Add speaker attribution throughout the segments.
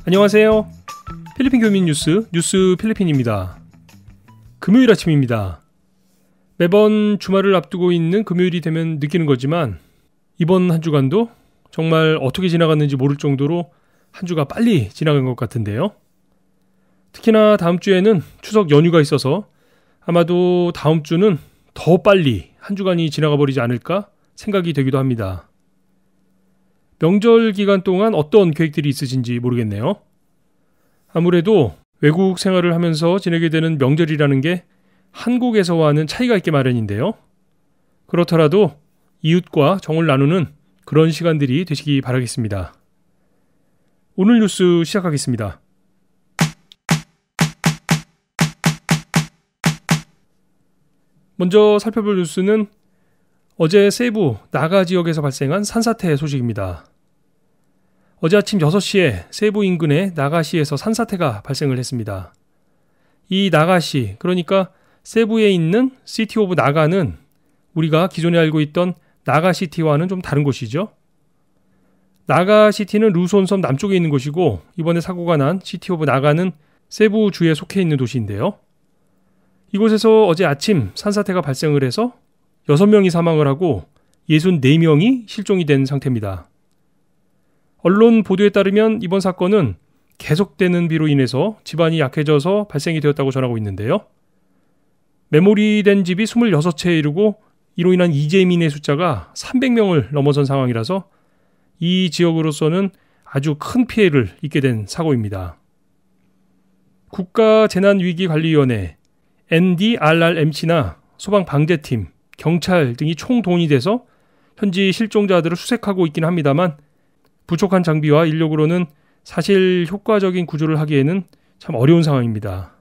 Speaker 1: 안녕하세요. 필리핀 교민 뉴스 필리핀입니다. 금요일 아침입니다. 매번 주말을 앞두고 있는 금요일이 되면 느끼는 거지만 이번 한 주간도 정말 어떻게 지나갔는지 모를 정도로 한 주가 빨리 지나간 것 같은데요. 특히나 다음 주에는 추석 연휴가 있어서 아마도 다음 주는 더 빨리 한 주간이 지나가 버리지 않을까 생각이 되기도 합니다. 명절 기간 동안 어떤 계획들이 있으신지 모르겠네요. 아무래도 외국 생활을 하면서 지내게 되는 명절이라는 게 한국에서와는 차이가 있게 마련인데요. 그렇더라도 이웃과 정을 나누는 그런 시간들이 되시기 바라겠습니다. 오늘 뉴스 시작하겠습니다. 먼저 살펴볼 뉴스는 어제 세부 나가 지역에서 발생한 산사태 소식입니다. 어제 아침 6시에 세부 인근의 나가시에서 산사태가 발생을 했습니다. 이 나가시, 그러니까 세부에 있는 시티 오브 나가는 우리가 기존에 알고 있던 나가시티와는 좀 다른 곳이죠. 나가시티는 루손섬 남쪽에 있는 곳이고 이번에 사고가 난 시티 오브 나가는 세부주에 속해 있는 도시인데요. 이곳에서 어제 아침 산사태가 발생을 해서 6명이 사망을 하고 64명이 실종이 된 상태입니다. 언론 보도에 따르면 이번 사건은 계속되는 비로 인해서 집안이 약해져서 발생이 되었다고 전하고 있는데요. 메모리된 집이 26채에 이르고 이로 인한 이재민의 숫자가 300명을 넘어선 상황이라서 이 지역으로서는 아주 큰 피해를 입게 된 사고입니다. 국가재난위기관리위원회, NDRRMC나 소방방재팀, 경찰 등이 총동원이 돼서 현지 실종자들을 수색하고 있긴 합니다만 부족한 장비와 인력으로는 사실 효과적인 구조를 하기에는 참 어려운 상황입니다.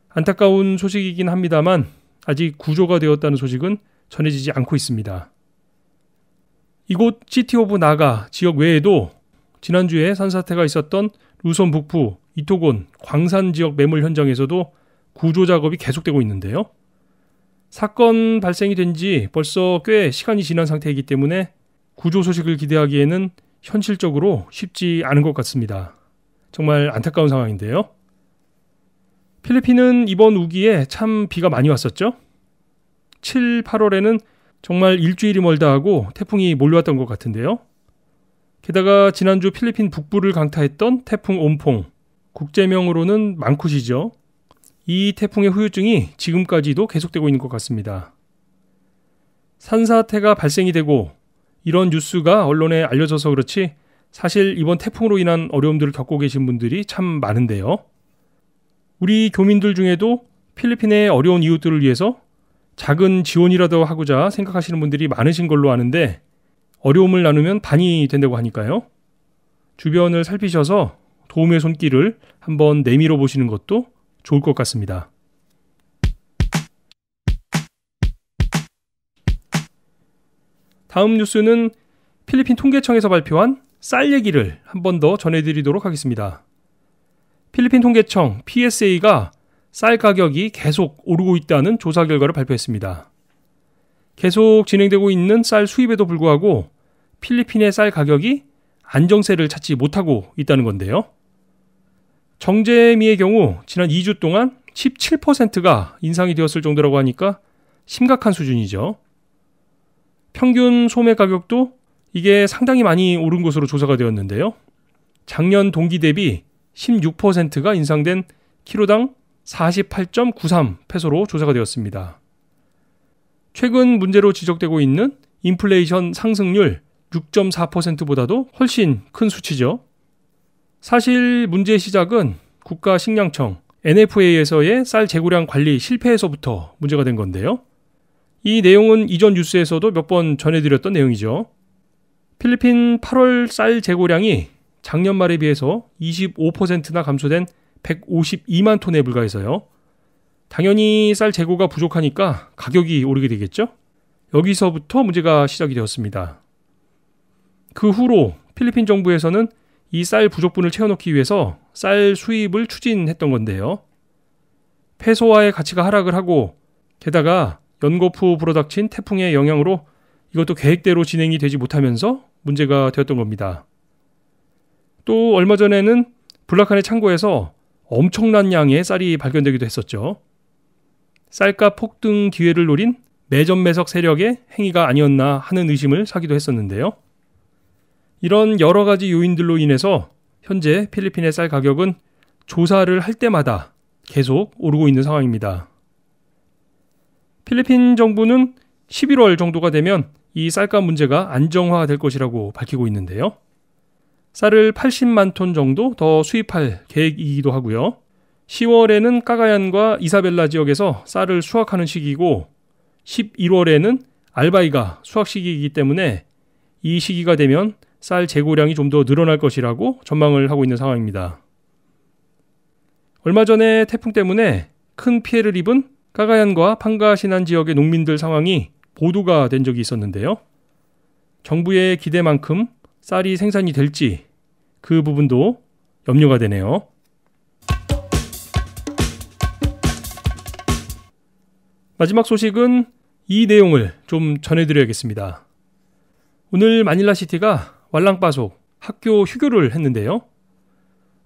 Speaker 1: 안타까운 소식이긴 합니다만 아직 구조가 되었다는 소식은 전해지지 않고 있습니다. 이곳 시티 오브 나가 지역 외에도 지난주에 산사태가 있었던 루손 북부, 이토곤, 광산 지역 매물 현장에서도 구조 작업이 계속되고 있는데요. 사건 발생이 된 지 벌써 꽤 시간이 지난 상태이기 때문에 구조 소식을 기대하기에는 현실적으로 쉽지 않은 것 같습니다. 정말 안타까운 상황인데요. 필리핀은 이번 우기에 참 비가 많이 왔었죠. 7, 8월에는 정말 일주일이 멀다 하고 태풍이 몰려왔던 것 같은데요. 게다가 지난주 필리핀 북부를 강타했던 태풍 옴퐁, 국제명으로는 망쿠시죠. 이 태풍의 후유증이 지금까지도 계속되고 있는 것 같습니다. 산사태가 발생이 되고 이런 뉴스가 언론에 알려져서 그렇지 사실 이번 태풍으로 인한 어려움들을 겪고 계신 분들이 참 많은데요. 우리 교민들 중에도 필리핀의 어려운 이웃들을 위해서 작은 지원이라도 하고자 생각하시는 분들이 많으신 걸로 아는데 어려움을 나누면 반이 된다고 하니까요. 주변을 살피셔서 도움의 손길을 한번 내밀어 보시는 것도 좋을 것 같습니다. 다음 뉴스는 필리핀 통계청에서 발표한 쌀 얘기를 한 번 더 전해드리도록 하겠습니다. 필리핀 통계청 PSA가 쌀 가격이 계속 오르고 있다는 조사 결과를 발표했습니다. 계속 진행되고 있는 쌀 수입에도 불구하고 필리핀의 쌀 가격이 안정세를 찾지 못하고 있다는 건데요. 정제미의 경우 지난 2주 동안 17%가 인상이 되었을 정도라고 하니까 심각한 수준이죠. 평균 소매 가격도 이게 상당히 많이 오른 것으로 조사가 되었는데요. 작년 동기 대비 16%가 인상된 키로당 48.93 페소로 조사가 되었습니다. 최근 문제로 지적되고 있는 인플레이션 상승률 6.4%보다도 훨씬 큰 수치죠. 사실 문제의 시작은 국가식량청 NFA에서의 쌀 재고량 관리 실패에서부터 문제가 된 건데요. 이 내용은 이전 뉴스에서도 몇 번 전해드렸던 내용이죠. 필리핀 8월 쌀 재고량이 작년 말에 비해서 25%나 감소된 152만 톤에 불과해서요. 당연히 쌀 재고가 부족하니까 가격이 오르게 되겠죠? 여기서부터 문제가 시작이 되었습니다. 그 후로 필리핀 정부에서는 이 쌀 부족분을 채워넣기 위해서 쌀 수입을 추진했던 건데요. 페소화의 가치가 하락을 하고 게다가 연거푸 불어닥친 태풍의 영향으로 이것도 계획대로 진행이 되지 못하면서 문제가 되었던 겁니다. 또 얼마 전에는 불락한의 창고에서 엄청난 양의 쌀이 발견되기도 했었죠. 쌀값 폭등 기회를 노린 매점매석 세력의 행위가 아니었나 하는 의심을 사기도 했었는데요. 이런 여러 가지 요인들로 인해서 현재 필리핀의 쌀 가격은 조사를 할 때마다 계속 오르고 있는 상황입니다. 필리핀 정부는 11월 정도가 되면 이 쌀값 문제가 안정화될 것이라고 밝히고 있는데요. 쌀을 80만 톤 정도 더 수입할 계획이기도 하고요. 10월에는 까가얀과 이사벨라 지역에서 쌀을 수확하는 시기이고 11월에는 알바이가 수확 시기이기 때문에 이 시기가 되면 쌀 재고량이 좀 더 늘어날 것이라고 전망을 하고 있는 상황입니다. 얼마 전에 태풍 때문에 큰 피해를 입은 까가얀과 판가시난 지역의 농민들 상황이 보도가 된 적이 있었는데요. 정부의 기대만큼 쌀이 생산이 될지 그 부분도 염려가 되네요. 마지막 소식은 이 내용을 좀 전해드려야겠습니다. 오늘 마닐라시티가 왈랑빠속 학교 휴교를 했는데요.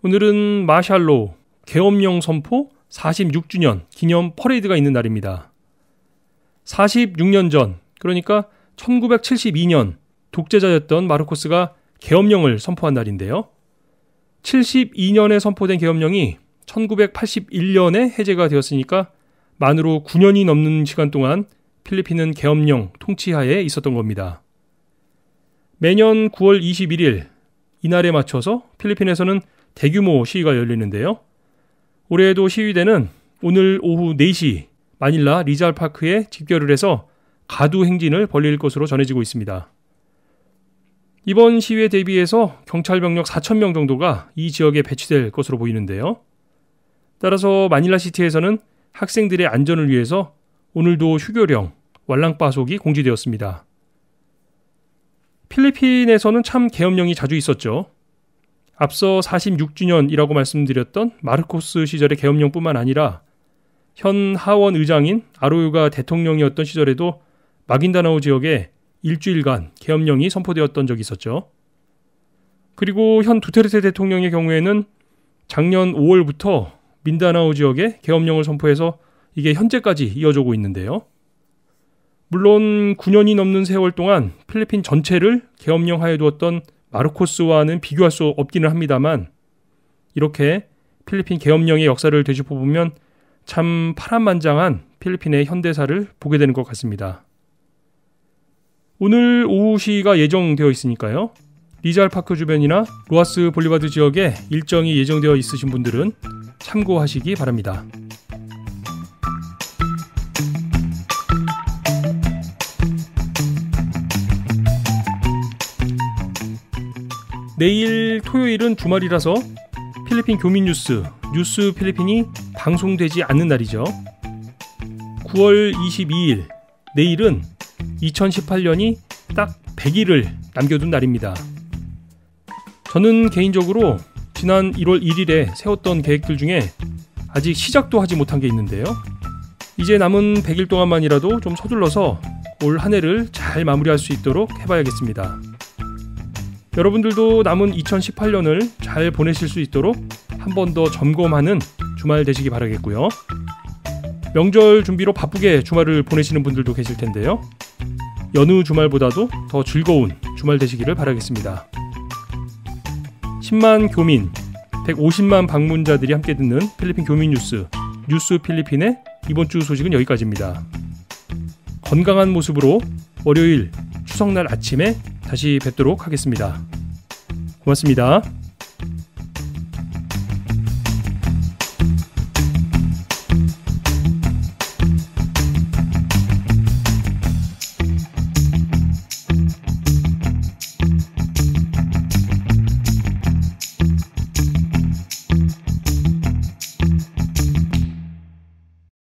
Speaker 1: 오늘은 마샬로 계엄령 선포 46주년 기념 퍼레이드가 있는 날입니다. 46년 전, 그러니까 1972년 독재자였던 마르코스가 계엄령을 선포한 날인데요. 72년에 선포된 계엄령이 1981년에 해제가 되었으니까 만으로 9년이 넘는 시간 동안 필리핀은 계엄령 통치하에 있었던 겁니다. 매년 9월 21일 이날에 맞춰서 필리핀에서는 대규모 시위가 열리는데요. 올해에도 시위대는 오늘 오후 4시 마닐라 리잘파크에 집결을 해서 가두 행진을 벌일 것으로 전해지고 있습니다. 이번 시위에 대비해서 경찰 병력 4,000명 정도가 이 지역에 배치될 것으로 보이는데요. 따라서 마닐라시티에서는 학생들의 안전을 위해서 오늘도 휴교령, 왈랑빠속이 공지되었습니다. 필리핀에서는 참 계엄령이 자주 있었죠. 앞서 46주년이라고 말씀드렸던 마르코스 시절의 계엄령뿐만 아니라 현 하원 의장인 아로유가 대통령이었던 시절에도 마긴다나오 지역에 일주일간 계엄령이 선포되었던 적이 있었죠. 그리고 현 두테르테 대통령의 경우에는 작년 5월부터 민다나오 지역에 계엄령을 선포해서 이게 현재까지 이어지고 있는데요. 물론 9년이 넘는 세월 동안 필리핀 전체를 계엄령하에 두었던 마르코스와는 비교할 수 없기는 합니다만 이렇게 필리핀 계엄령의 역사를 되짚어보면 참 파란만장한 필리핀의 현대사를 보게 되는 것 같습니다. 오늘 오후 시위가 예정되어 있으니까요. 리잘파크 주변이나 로하스 볼리바드 지역에 일정이 예정되어 있으신 분들은 참고하시기 바랍니다. 내일 토요일은 주말이라서 필리핀 교민 뉴스 필리핀이 방송되지 않는 날이죠. 9월 22일, 내일은 2018년이 딱 100일을 남겨둔 날입니다. 저는 개인적으로 지난 1월 1일에 세웠던 계획들 중에 아직 시작도 하지 못한 게 있는데요. 이제 남은 100일 동안만이라도 좀 서둘러서 올 한 해를 잘 마무리할 수 있도록 해봐야겠습니다. 여러분들도 남은 2018년을 잘 보내실 수 있도록 한 번 더 점검하는 주말 되시기 바라겠고요. 명절 준비로 바쁘게 주말을 보내시는 분들도 계실 텐데요. 여느 주말보다도 더 즐거운 주말 되시기를 바라겠습니다. 10만 교민, 150만 방문자들이 함께 듣는 필리핀 교민 뉴스 필리핀의 이번 주 소식은 여기까지입니다. 건강한 모습으로 월요일 추석날 아침에 다시 뵙도록 하겠습니다. 고맙습니다.